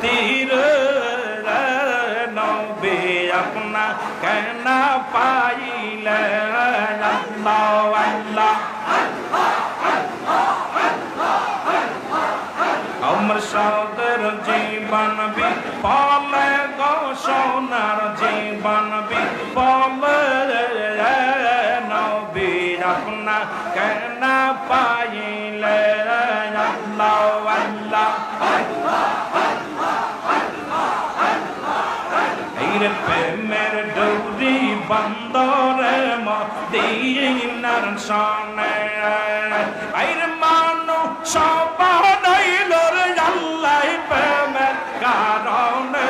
তীরে নবী আপনা কেন পাইলে আল্লাহ আল্লাহ আমার সাদের জীবন বিফলে গো সোনার জীবন বিফলে নবী আপনা কেন পাইলে আল্লাহ আল্লাহ প্রেমের ডোরি বন্দরে মদিনার সনে আইরে মানো সবাইল রে আল্লাহ প্রেমের কারণে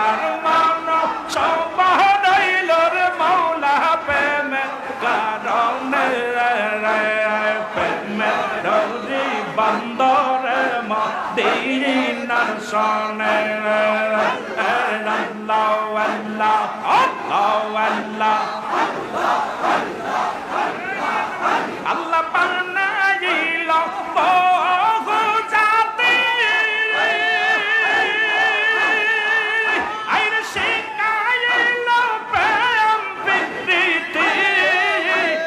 আর মানো সবাইল রে মাওলা প্রেমের কারণে প্রেমের ডোরি বন্দরে মদিনার সনে Allah, Allah, Allah, Allah, Allah, banayilo bohu jati, air shikayilo prem piriti,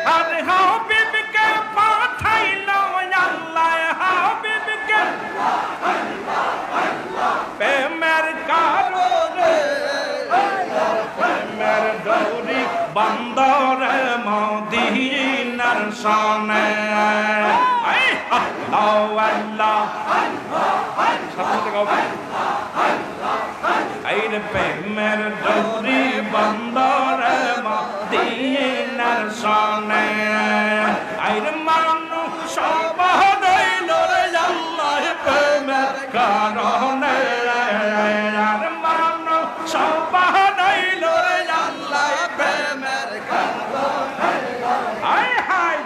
ar habib ke pathailo Allah, habib ke pemer karo ডোরি বন্দরে মদিনার সনে আল্লাহ আল্লাহ আইরে প্রেমের ডোরি বন্দরে মদিনার সনে আইরে মানু সবাইল রে আল্লাহ প্রেমের কারণে আর মানু সবাইল রে আল্লাহ প্রেমের কারণে আয় হায়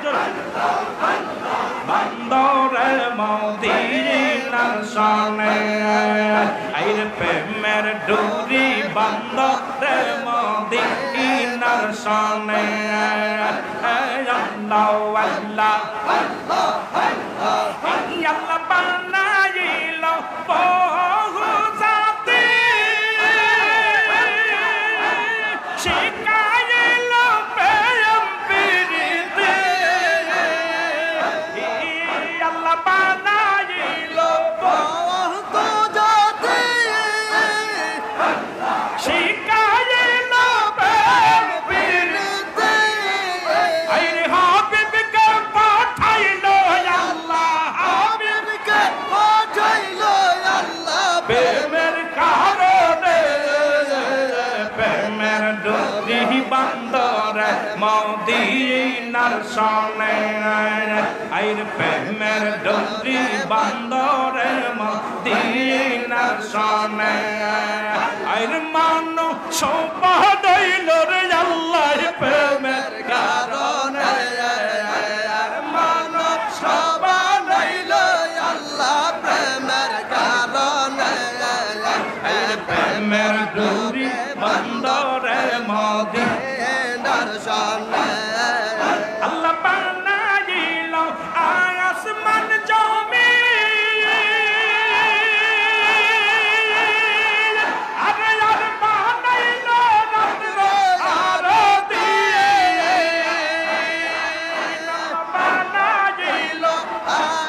বন্দরে মদিনার সনে আইরে প্রেমের ডোরি বন্দরে মদিনার সনে আল্লাহ আল্লাহ আল্লাহ বানাইল বহু জাতি শিখাইল প্রেম প্রীতি আল্লাহ বানাইল বহু জাতি শিখাইল প্রেম প্রীতি আইরে হাবিবকে পাঠাইল আল্লাহ হাবিবকে পাঠাইল আল্লাহ প্রেমের কারণে প্রেমের ডোরি বন্দরে মদিনার সনে আইরে প্রেমের ডোরি বন্দরে মদিনার সনে আইরে মানো সবাইল রে আল্লাহ প্রেমের কারণে আর মানো সবাইল আল্লাহ প্রেমের কারণে আইরে প্রেমের ডোরি বন্দরে মদিনার সনে আল্লাহ বানাইল আসমান জমিন আরে আর বানাইল রাত্র আর দিয়ে বানাইল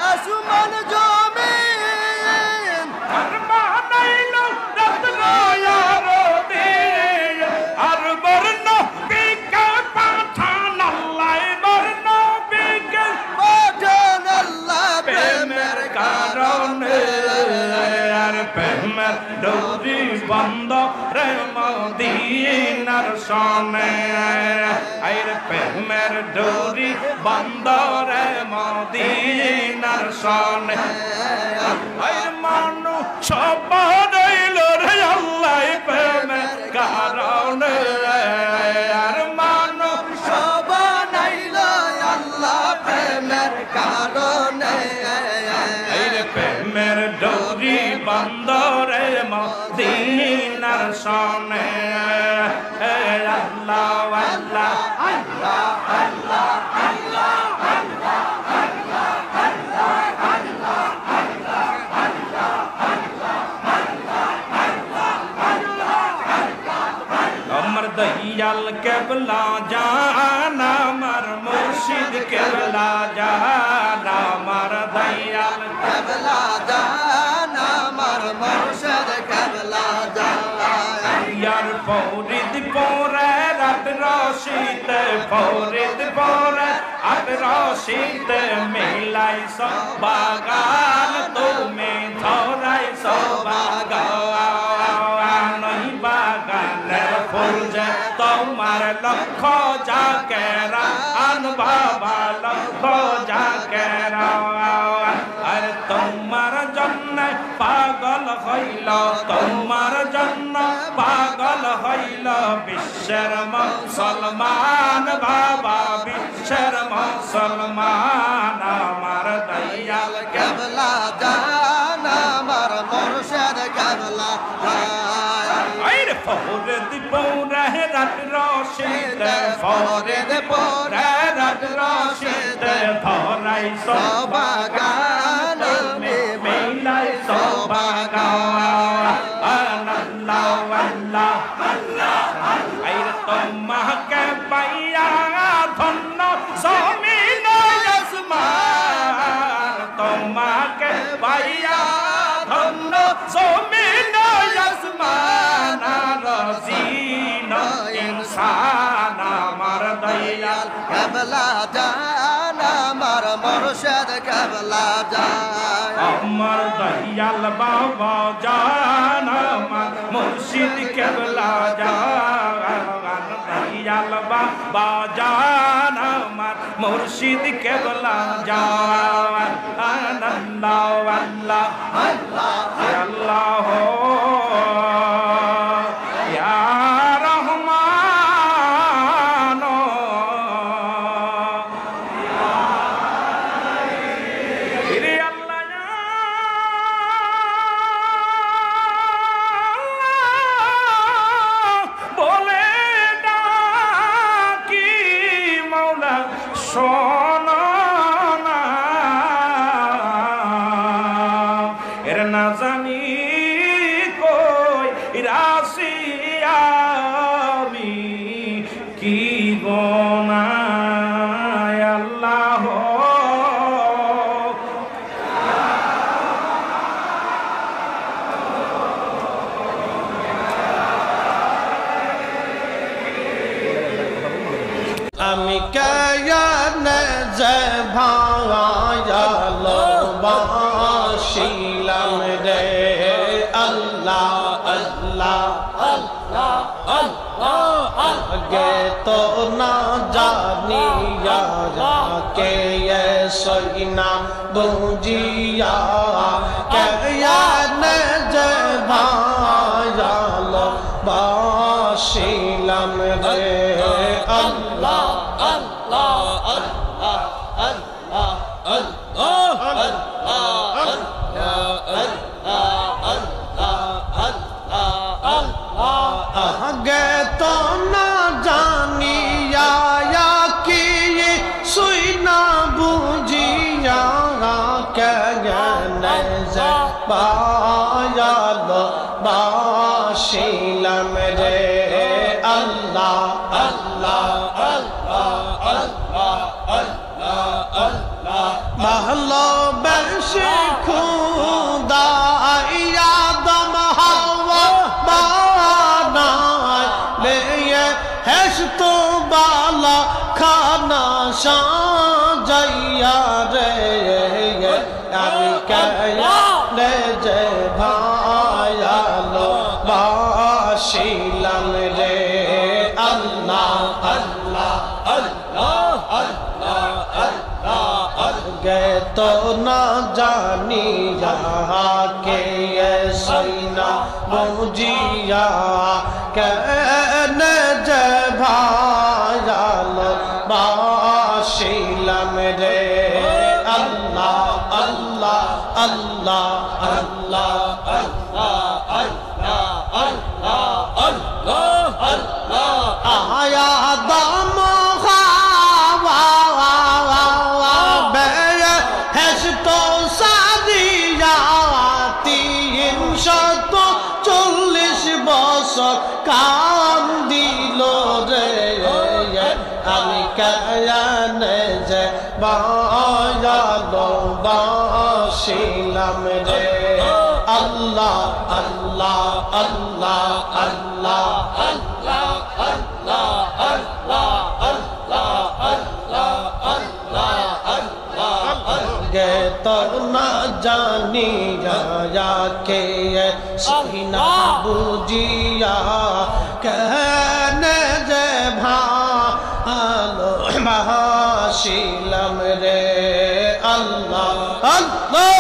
আসমান জমিন আর বানাইল রাত্র আর দিয়ে আর বর্ণ বিকে পাঠান আল্লাহ বর্ণ বিকে পাঠান আল্লাহ প্রেমের কারণে আর প্রেমের ডোরি বন্দরে মদিনার সনে আইরে প্রেমের ডোরি বন্দরে মদিনার সনে আইরে মানু সবাইল রে আল্লাহ প্রেমের কারণে আর মানু সবাইল আল্লাহ প্রেমের কারণে আইরে প্রেমের ডোরি বন্দরে মদিনার সনে আল্লাহ আল্লাহ আল্লাহ আল্লাহ আল্লাহ আল্লাহ আল্লাহ আল্লাহ আল্লাহ আল্লাহ দয়াল কেবলা জান আমার মুর্শিদ কেবলা জান আমার দয়াল কেবলা জান আমার মুর্শিদ কেবলা জান ইয়ার ফরিদ পরে রাত রশিদ ফরিদ পরে রাত রশিদ মিলাই সবাগান তুমি ধরাই সবাগান নই বাগানের ফুল যে তোমার লক্ষ জাকেরা আন বাবা লক্ষ জাকেরা আর তোমার জন্য পাগল হইল তোমার জন্য পাগল হইল বিশ্বের মুসলমান বাবা বিশ্বের মুসলমান আমার দয়াল কেবলা জান আমার মুর্শিদ কেবলা জান আইরে ফরিদ পৌরে রাত রশিদ ফরিদ পৌরে রাত রশিদ ধরাই সবাগান মিলাই সবাগান আল্লাহ আল্লাহ আইরে তোমাকে পাইয়া ধন্য জমিন আসমান তোমাকে পাইয়া ধন্য জমিন আসমান রজিন ইনসান আমার দয়াল কেবলা জান আমার মুর্শিদ কেবলা জান আমার দয়াল বাবা জান আমার মুর্শিদ কেবলা জান দয়াল বাবা জান আমার মুর্শিদ কেবলা জান আল্লাহ আল্লাহ আল্লাহ ইয়া রহমান রে আল্লাহ বলে ডাকি মাওলা শোনো না এর না জানি কই রাশি আমি কি গোনায় আল্লাহ আমি কেয়ানে যে ভাঙায়ালো বাসিলাম রে আল্লাহ আল্লাহ আল্লাহ আল্লাহ আগে তো না জানিয়া কে সইনা বুঝিয়া কেয়ানে যে ভাঙায়ালো বাসিলাম রে আল্লাহ আল্লাহ আল্লাহ আল্লাহ আল্লাহ আগে তো না জানিয়া কি সুইনা বুঝিয়া কেন পায়ালো বাসিলাম রে আল্লাহ আল্লাহ আল্লাহ আল্লাহ আল্লাহ আল্লাহ ভালোবেসে খুদা আদম হাওয়া বানায় লে হেসতো বালা খানা সাজাইয়া রে আমি কেয়ানে যে ভায়ালো বাসিলাম রে আল্লাহ আল্লাহ আল্লাহ আল্লাহ আল্লাহ গে তো না জানি কে সইনা বুঝিয়া কেনে যে ভায়ালো বাসিলাম রে আল্লাহ আল্লাহ আল্লাহ আল্লাহ আল্লাহ আল্লাহ আল্লাহ আল্লাহ আয়া দাম হেসতো সাদিয়া 340 বছর কাম দিল রে বায়ালো বাসিলাম রে আল্লাহ আল্লাহ আল্লাহ আল্লাহ আল্লাহ আল্লাহ আল্লাহ আল্লাহ আল্লাহ আল্লাহ আল্লাহ গে তোর না জানি যা কে সিনা বুঝিয়া কেনে যে ভালো বাসিলাম রে আল্লাহ আল্লাহ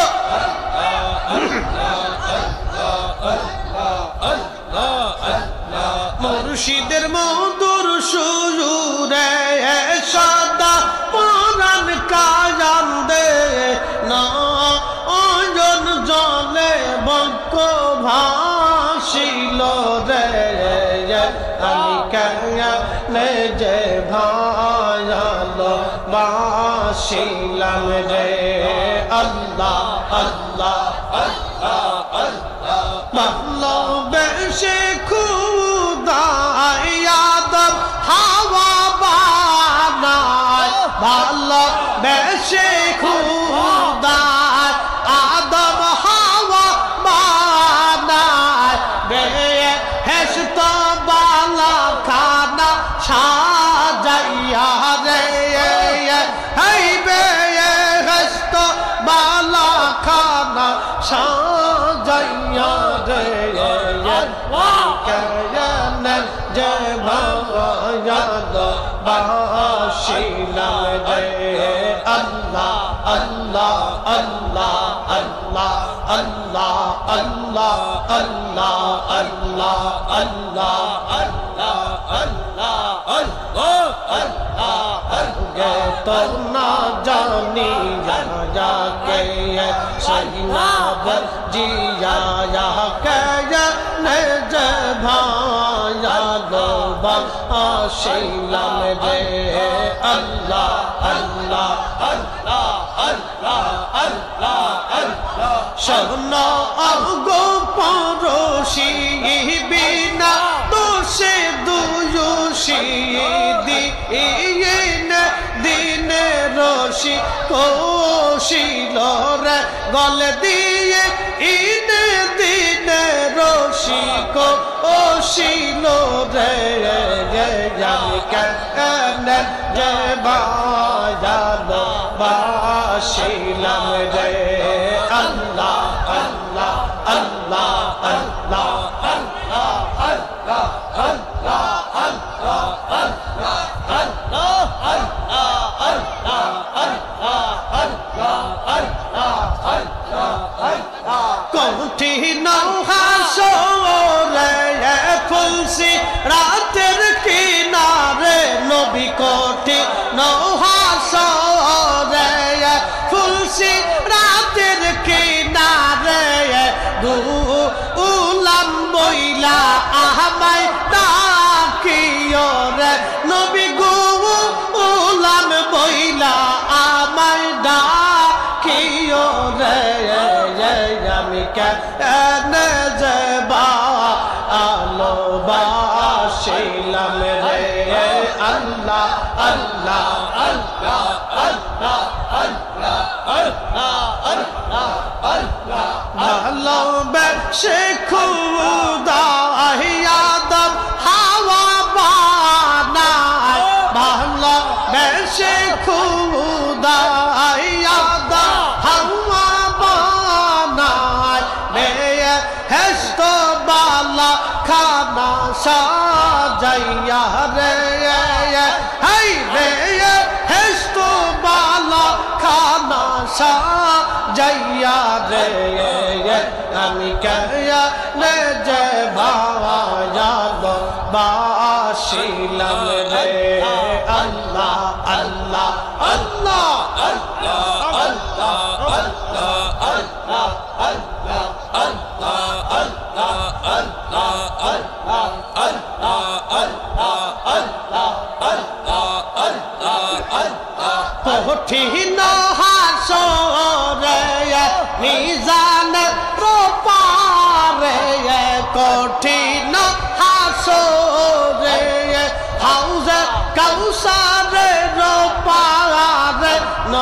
মুর্শিদের মধুর সুরে সদা পরাণ কায়ান দে না অজন জলে বক্ষ ভাসিল রে আমি কেনে যে ভায়ালো বাসিলাম রে আল্লাহ আল্লাহ আল্লাহ আল্লাহ ভালোবেসে খুদা আদম হাওয়া বানায় ভালোবেসে খুদা আদম হাওয়া বানায় বেহেশত বালা খানা সাজাইয়া রে এই বেহেশত বালা খানা সাজাইয়া রে কেনে যে ভায়ালো বাসিলাম রে আল্লাহ আল্লাহ আল্লাহ আল্লাহ আল্লাহ আল্লাহ আল্লাহ আল্লাহ আল্লাহ আল্লাহ আল্লাহ আল্লাহ আল্লাহ গে তোর না জানি যা কে সহিনা বজিয়া কে নে যে ভায়ালো বাসিলাম রে আল্লাহ আল্লাহ আল্লাহ আল্লাহ আল্লাহ আল্লাহ শোনো আগো পরশি বিনা দোষে দুয়ুষি দিন রশি কোশিল রে গলে দিয়ে ইনে দিন রশি কোশিল রে আমি কেনে যে ভায়ালো বাসিলাম রে আল্লাহ আল্লাহ আল্লাহ আল্লাহ আল্লাহ আল্লাহ আল্লাহ আল্লাহ আল্লাহ আল্লাহ আল্লাহ আল্লাহ আল্লাহ আল্লাহ আল্লাহ আল্লাহ কঠিন হাসরে ফুলসি রাতের কিনারে নবী কঠিন হাসরে ফুলসি রাতের কিনারে গুলাম বইলা আহমাই ডাকিও রে নবী গুলাম বইলা আমায় ডাকিও রে আমি কেনে যে ভায়ালো বাসিলাম রে আল্লাহ আল্লাহ আল্লাহ আল্লাহ আল্লাহ আল্লাহ আল্লাহ আল্লাহ ভালোবেসে খুদা আদম হাওয়া বানায় ভালোবেসে খুদা আদম হাওয়া বানায় বেহেশত বালা খানা সাজাইয়া রে এই বেহেশত বালা খানা সাজাইয়া রে আমি কেনে যে ভায়ালো বাসিলাম রে আল্লাহ আল্লাহ আল্লাহ আল্লাহ আল্লাহ আল্লাহ আল্লাহ আল্লাহ আল্লাহ আল্লাহ আল্লাহ আল্লাহ আল্লাহ আল্লাহ আল্লাহ আল্লাহ আল্লাহ আল্লাহ কঠিন হাসরে মিজান রূপারে কঠিন হাসরে হাউজে কাউসারে রূপারে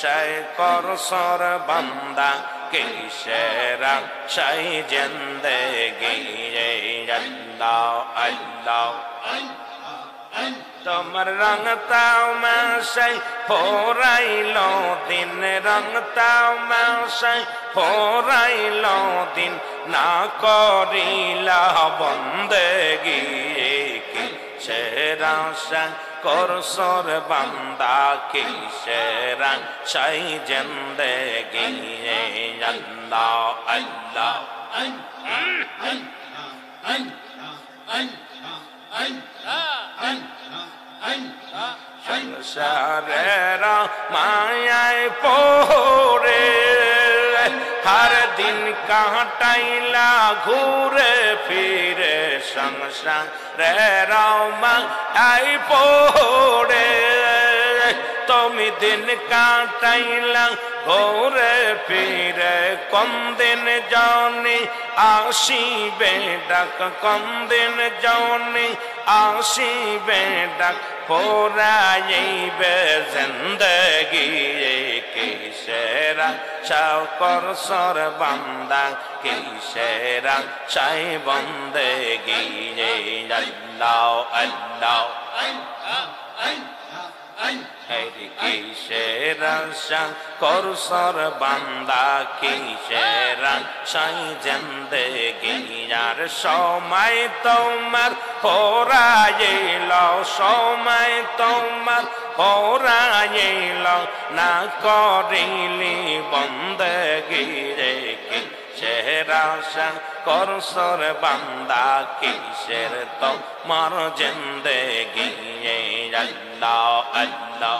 আশায় করসর বান্দা কিসের আশায় জিন্দেগি আল্লাহ আল্লাহ তোমার রঙ তাও মাসাই ফোরাইল দিন রঙ তাও মাসাই ফোরাইল দিন না করিলা বন্দেগি কিসের আশা করসর বান্দা কিসের আশায় জিন্দেগি আল্লাহ আল্লাহ সংসারের মায়ায় পড়ে हर दिन काटाइला घूरे फिरे संसार रामा आई पोड़े তুমি দিন কাটাইলা ঘোরে ফিরে কোন দিন জানি আসিবে ডাক কোন দিন জানি আসিবে ডাক পোরাইবে জিন্দগি কিসেরা চাও কর সর বান্দা কিসেরা চাই বন্দেগি আল্লাহ আল্লাহ কিসেরা করসর বান্দা কিসেরা সাই জিন্দেগি আর সময় তোমার পোরাইল সময় তোমার পোরাইল না করিলি বন্দেগি রে কিসেরা করসর বান্দা কিসের তোমার জিন্দেগি আল্লাহ আল্লাহ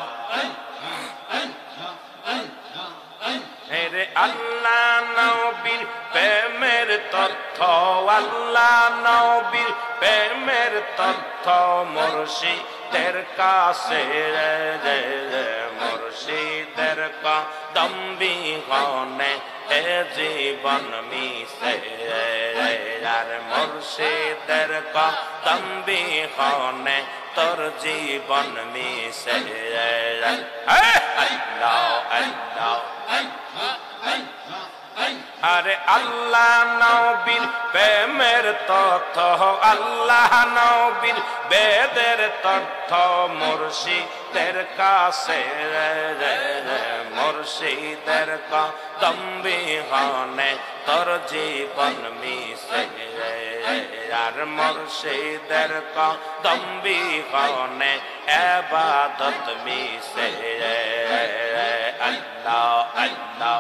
রে আল্লাহ নবীর প্রেমের তথ্য আল্লাহ নবীর প্রেমের তথ্য মুর্শিদের কাছে মুর্শিদের কদম বিহনে এ জীবন মিশে আর মুর্শিদের কদম বিহনে তোর জীবন মিশে আল্লাহ আল্লাহ আরে আল্লাহ নবীর প্রেমের তথ্য আল্লাহ নবীর বেদের তথ্য মুর্শিদের কাছে মুর্শিদের কদম বিহনে তোর জীবন মিশে আর মুর্শিদের কদম বিহনে ইবাদত মিশে আল্লাহ আল্লাহ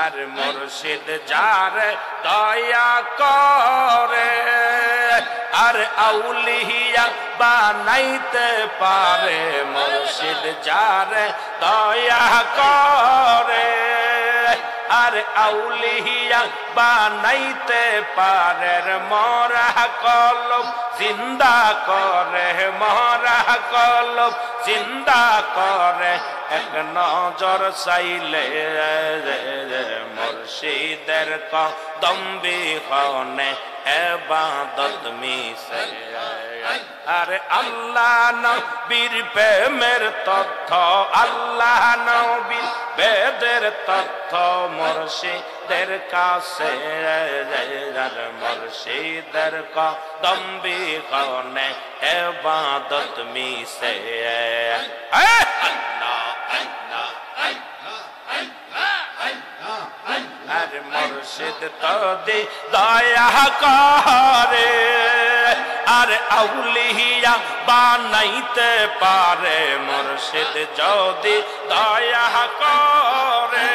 আর মুর্শিদ যার দয়া করে আর আউলিয়া বানাইতে পারে মুর্শিদ যার দয়া করে আর আউলিয়া বানাইতে পারে মরা কলব জিন্দা করে মরা কলব জিন্দা করে এক নজর চাইলে মুর্শিদের কদম বিহনে ইবাদত মিশে আরে আল্লাহ নবীর প্রেমের তথ্য আল্লাহ নবীর বেদের তথ্য মুর্শিদের কাছে মুর্শিদের কদম বিহনে ইবাদত মিশে আর মুর্শিদ তোদি দয়া করে আর আউলিয়া বানাইতে পারে মুর্শিদ যদি দয়া করে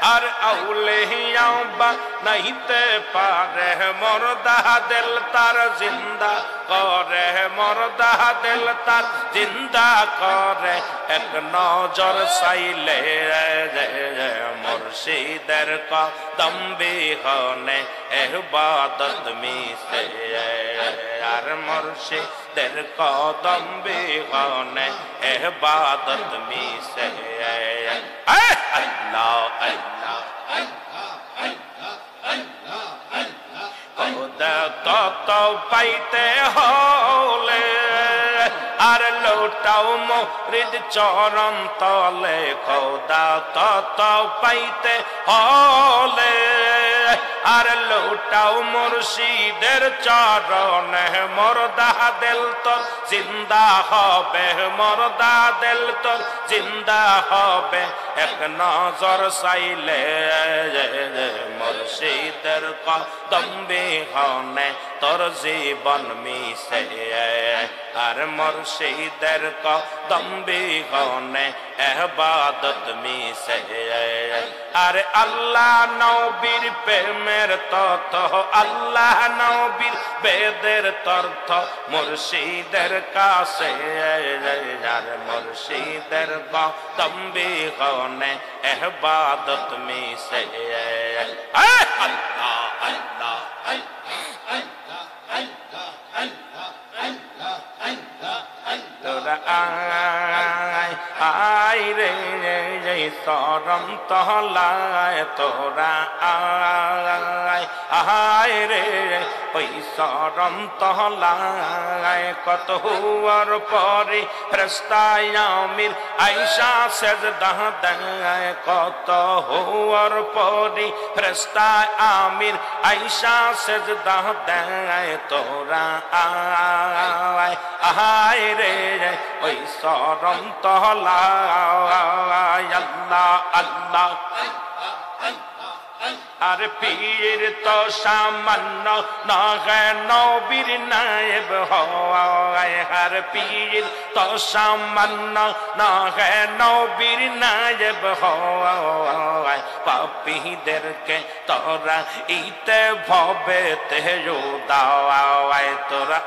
আর আউলিয়া বানাইতে পারে মরদা দিল তার জিন্দা করে মরদা দিল তার জিন্দা করে এক নজর চাইলে মুর্শিদের কদম বিহনে ইবাদত মিশে আর মুর্শিদের কদম বিহনে ইবাদত মিশে আল্লাহ আল্লাহ তত পাইতে হলে আর লোটাও মুরিদ চরণ তলে খোদা তত পাইতে হলে আর লোটাও মুর্শিদের চরণে মরদা দিল তোর জিন্দা হবে মরদা দিল তোর জিন্দা হবে এক নজর চাইলে মুর্শিদের কদম বিহনে তোর জীবন মিশে আর মুর্শিদের কদম বিহনে ইবাদত মিশে আরে আল্লাহ নবীর প্রেমের তত আল্লাহ নবীর বেদের তর্থ মুর্শিদের কাছে আর মুর্শিদের কদম বিহনে ইবাদত মিশে আল্লাহ আল্লাহ তোরা আয় রে সরম তহলায় তোরা আয় রে ওই সরম তহলায় কত হুয়ার পরে ফেরেশতায় আমির আয়েশা সেজদা দেয় কত হুয়ার পরে ফেরেশতায় আমির আয়েশা সেজদা দেয় তোরা আয় রে ওই সরম তহলায় আল্লাহ আল্লাহ আর পীর তো সামান্য না হে নবীর নায়েব হয় আর পীর তো সামান্য না হে নবীর নায়েব হয় পাপীদেরকে তোরা ইতে ভবেতে দাওয়ায় তোরা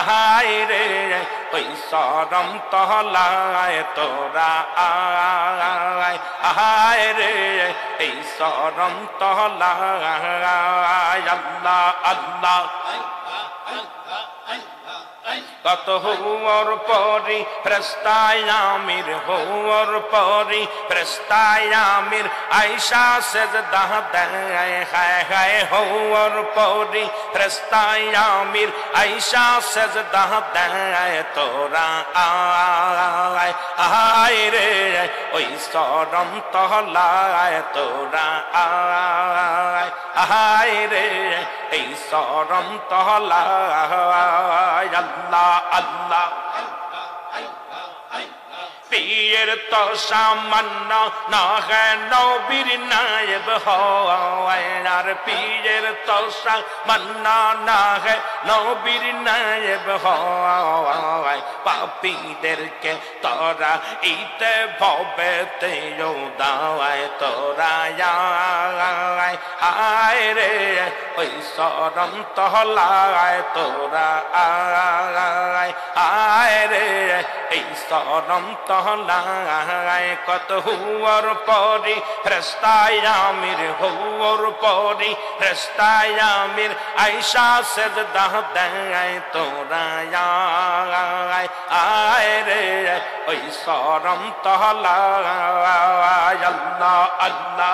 আয় রে ওই সরম তহলায় তোরা আয় রে এই সরম তহলায় আল্লাহ আল্লাহ কত হুয়ার পরি ফেরেশতায় আমির হুয়ার পরি ফেরেশতায় আমির আয়েশা সেজদা দেয় হায় হায় হুয়ার পরি ফেরেশতায় আমির আয়েশা সেজদা দেয় তোরা আয় রে ওই সরম তহলায় তোরা আয় রে এই সরম তহলায় আল্লাহ আল্লাহ পীর তো সামান্য না হে নবীর নায়েব হয় আর পীর তো সামান্য না হে নবীর নায়েব হয় পাপীদেরকে তোরা ইতে ভবেতে দাওয়ায় তোরা আয় রে ওই সরম তহলায় তোরা আয় রে এই সরম তহলায় কত হুয়ার পরি ফেরেশতায় আমির হুয়ার পরি ফেরেশতায় আমির আয়েশা সেজদা দেয় তোরা আয় রে ওই সরম তহলায় আল্লাহ আল্লাহ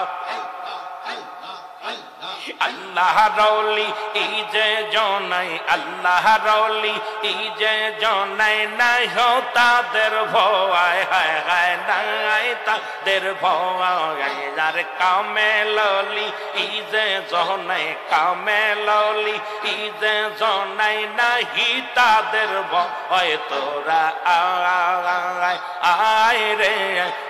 আল্লাহ রওলি এই যে জনাই আল্লাহ রওলি এই যে জনাই নাই হো তাদের ভয় হায় হায় নাই তাদের ভয় যার কামে ললি এই যে জনাই কামে ললি এই যে জনাই নাহি তাদের ভয় তোরা আয় রে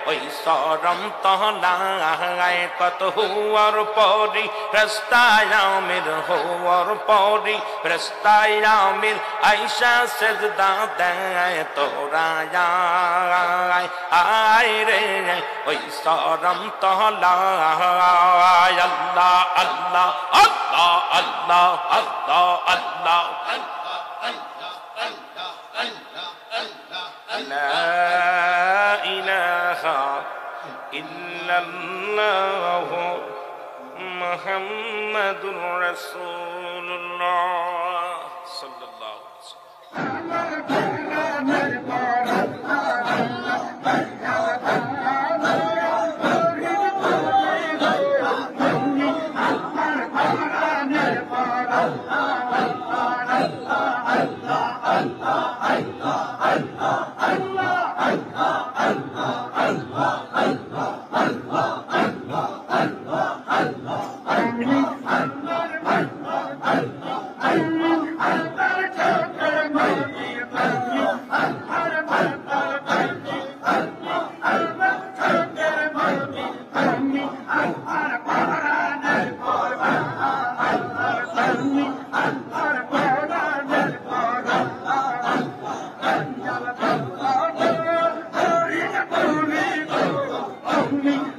ওই সরম তহলায় কত হুয়ার পরি ফেরেশতায় আমির হুয়ার পরি ফেরেশতায় আমির আয়েশা সেজদা দেয় তোরা আয় রে ওই সরম তহলায় আল্লাহ আল্লাহ আল্লাহ আল্লাহ আল্লাহ আল্লাহ লা ইলাহা ইল্লাল্লাহ মুহাম্মাদুর রাসূলুল্লাহ সাল্লাল্লাহু Me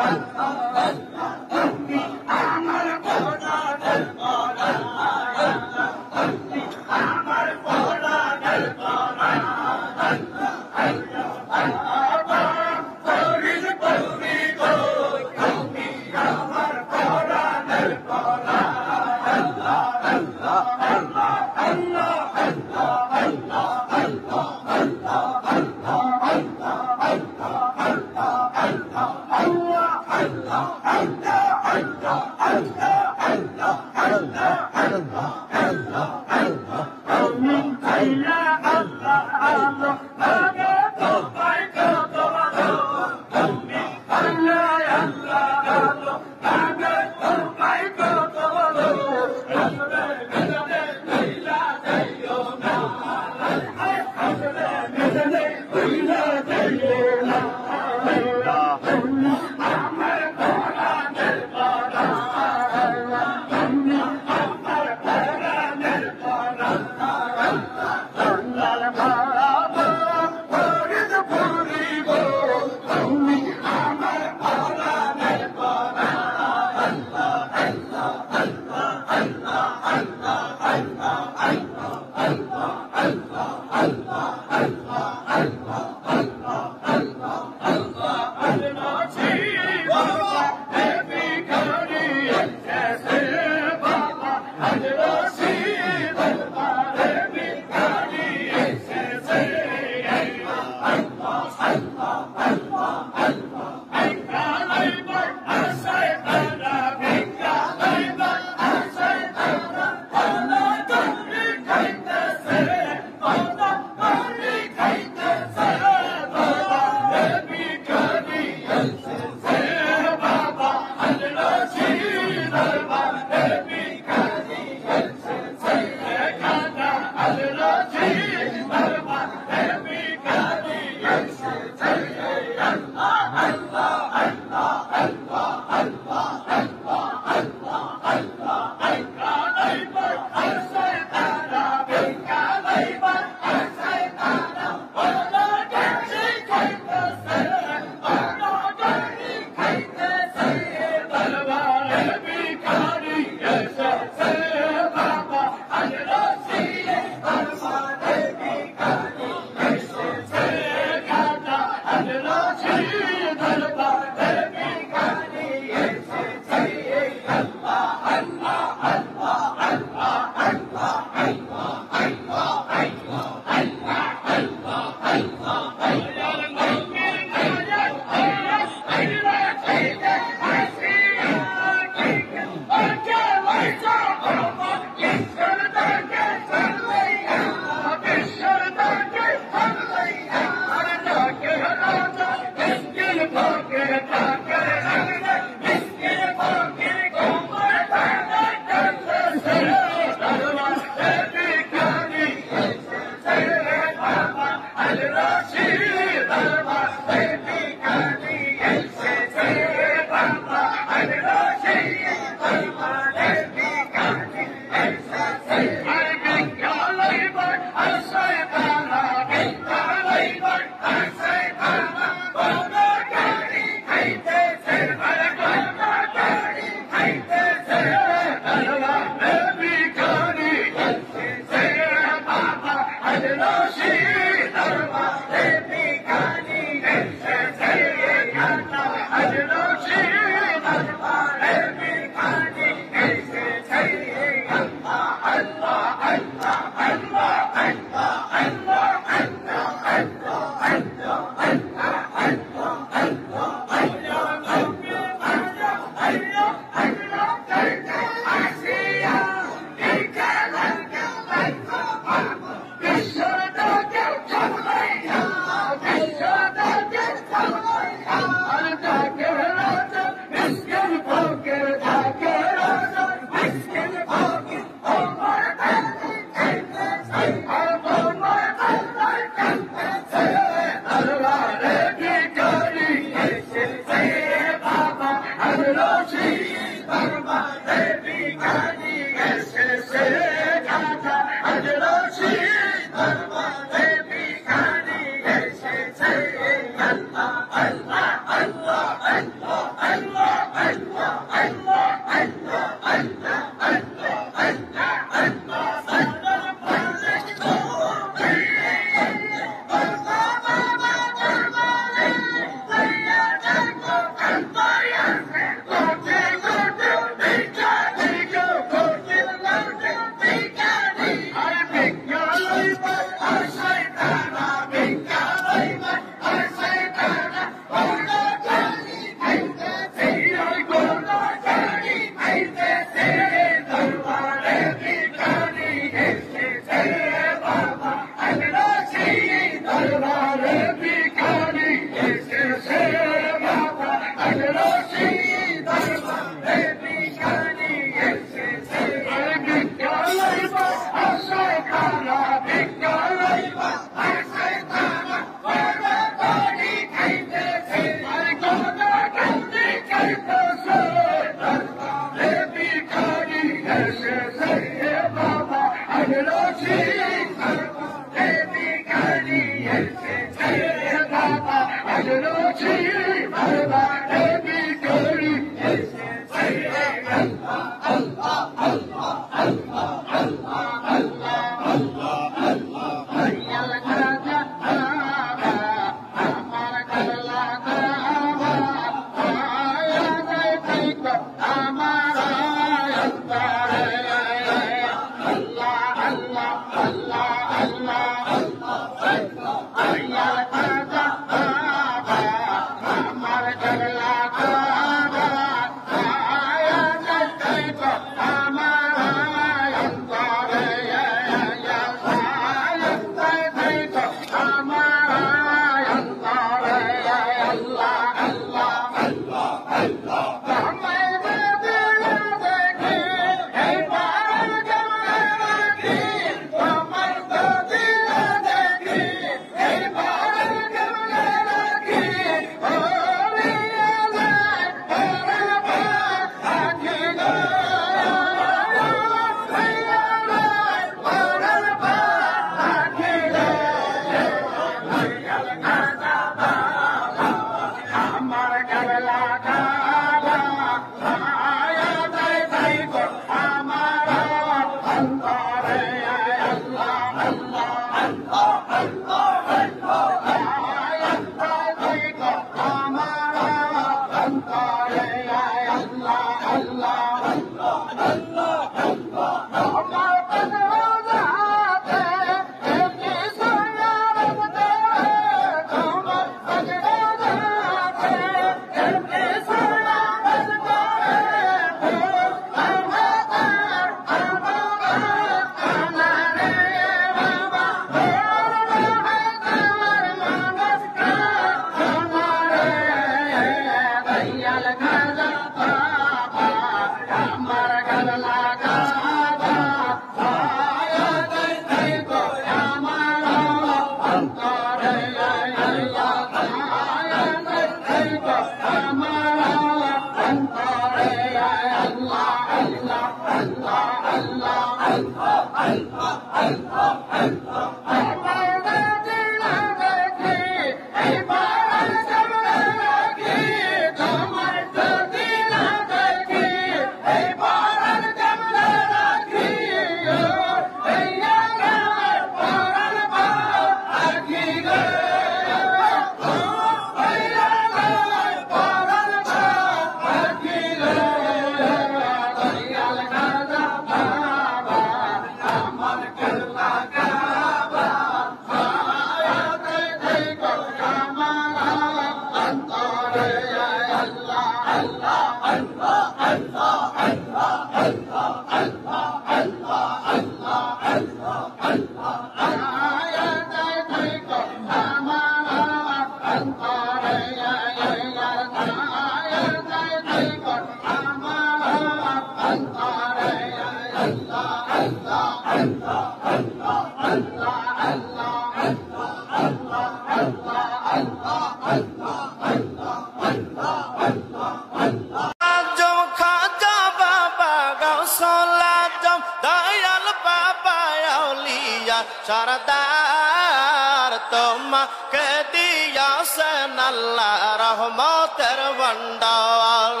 सरदार তোমাকে দিয়াছেন আল্লাহ রহমতের ভান্ডার।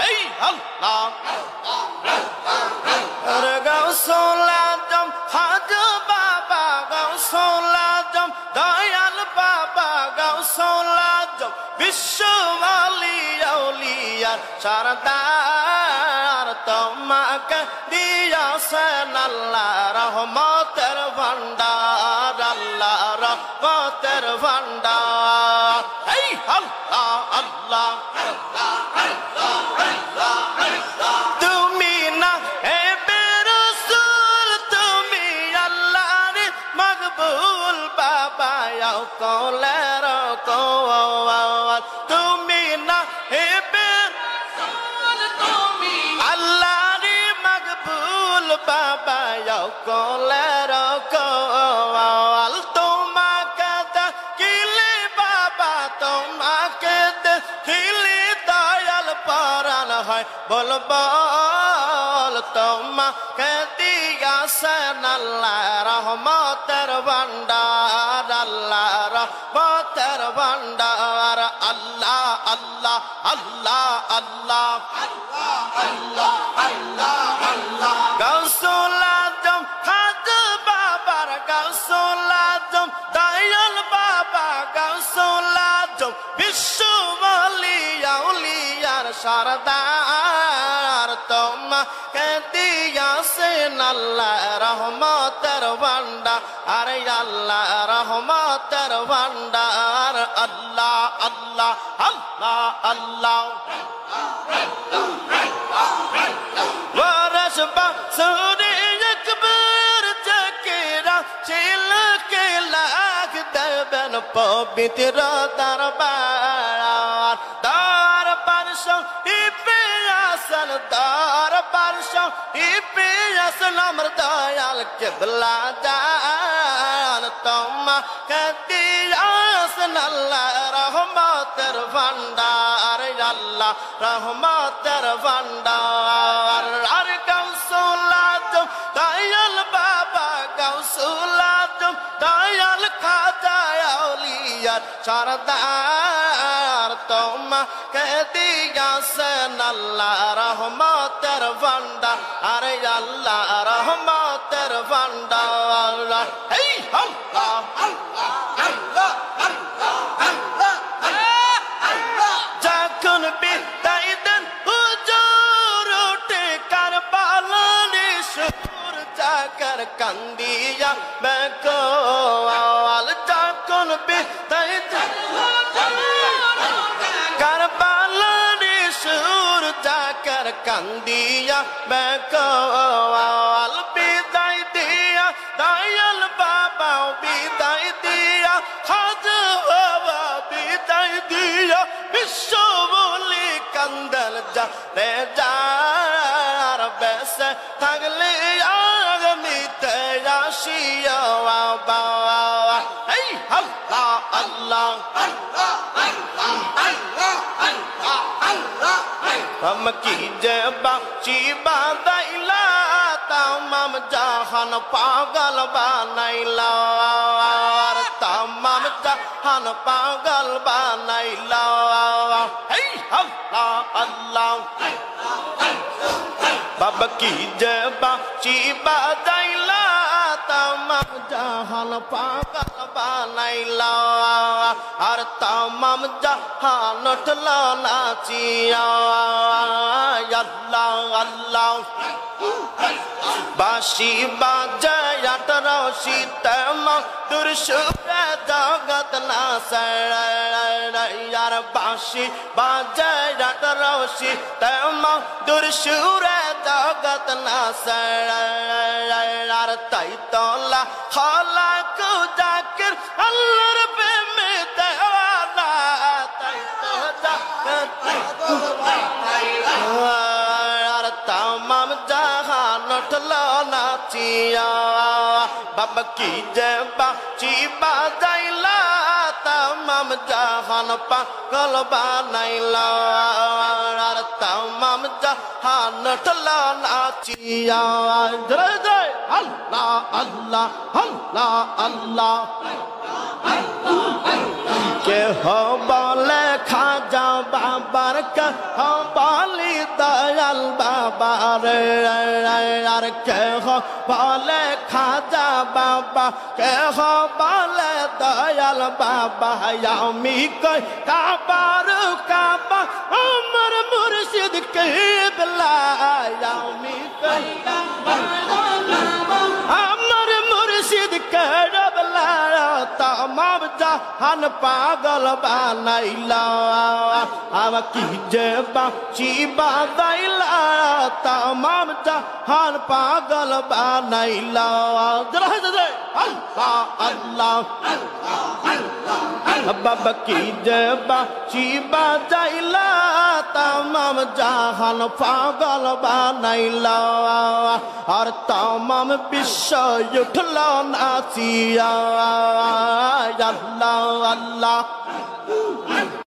এই আল্লাহ রে গাউসুল্লাহ সরদার তোমাকে দিয়েছেন আল্লাহ রহমতের ভান্ডার আল্লাহ রহমতের ভান্ডার এই আল্লাহ আল্লাহ তুমি না হে রাসূল তুমি আল্লাহর মকবুল বাবা কলের কোয়াল তুমি না হে রাসূল তুমি আল্লাহর মকবুল বাবা কলের কোয়াল তোমাকে দেখিলে বাবা তোমাকে দেখিলে দয়াল পরাণ হয় বল বল তোমাকে দিয়েছেন আল্লাহ রহমতের ভান্ডার আল্লাহ রহমতের ভান্ডার আল্লাহ আল্লাহ আল্লাহ আল্লাহ আল্লাহ আল্লাহ আল্লাহ গাউসুল আজম খাজা বাবার গাউসুল আজম দয়াল বাবা গাউসুল আজম বিশ্ব ওলি আউলিয়ার সরদার তোমাকে দিয়েছেন আল্লাহ রহমতের ভান্ডার আরে আল্লাহ রহমতের ভান্ডার আল্লাহ আল্লাহ আল্লাহ আল্লাহ ওয়ারস বাসুরি আকবর জাকিরা চিলকে লাগ দেবেন পবিত্র দরবার দরবার শহীদে আসল দরবার শহীদে আসল আমার দয়াল কিবলা জান তোমাকে দিয়েছেন আল্লাহ রহমতের ভান্ডার আল্লাহ রহমতের ভান্ডার আর গাউসুল আজম দয়াল বাবা গাউসুল আজম দয়াল খাজা আউলিয়ার সরদার তোমাকে দিয়েছেন আল্লাহ রহমতের ভান্ডার আরে আল্লাহ রহমতের ভান্ডার এই আল্লাহ আল্লাহ আল্লাহ যখন বিদায় দেন হুজুর উঠে কারবালার সুর জাগর কান্দিয়া বেকোয়াল যখন বিদায় দেন কারবালার সুর জাগর কান্দিয়া বেকোয়াল বিদায় দিয়া দয়াল বাবা বিদায় দিয়া খাজা বাবা বিদায় দিয়া বিশ্ব বলি কান্দল যা রে যার বেসে থাকলে আগামীতে আসিয়া বাবা এই আল্লাহ আল্লাহ আল্লাহ আল্লাহ আল্লাহ আল্লাহ हम कीजे बाची बादैला तमाम जहान पागल बनैला तमाम जहान पागल बनैला हे अल्लाह अल्लाह बाबा कीजे बाची बादैला तमाम जहान पागल बनैला और तमाम जहान उठला नाचिया अल्लाह अल्लाह बाशी बाजय अठरौशी तम दुर्शुर जगत ना यार बाशी बाजय अठरौशी तम दुर्शुर जगत ना यार तई तोला खाला को जाकर अल्लाह पे में देवाना तई तो यार तमाम जहान उठला नाचिया बाबा की जय बाची बाजैला तमाम जहान पागल बनैला तमाम जहान उठला नाचिया जय जय अल्लाह अल्लाह अल्लाह अल्लाह के हो बोले खाजा बाबर के हो बोली दयाल बाबा रे यार के हो बोले खाजा बाबा के हो बोले दयाल बाबा यामी कोई काबार काबा उमर मुर्शिद মুর্শিদ কেবলা আমি আমার মুর্শিদ কেবলা तमाम जहान पागल बनाइला अब की जे बाची बादाइला तमाम जहान पागल बनाइला जरा जरा अल्लाह अल्लाह बाबा की जे बाची बादाइला तमाम जहान पागल बनाइला और तमाम विश्व उठला नाचिया अल्लाह अल्लाह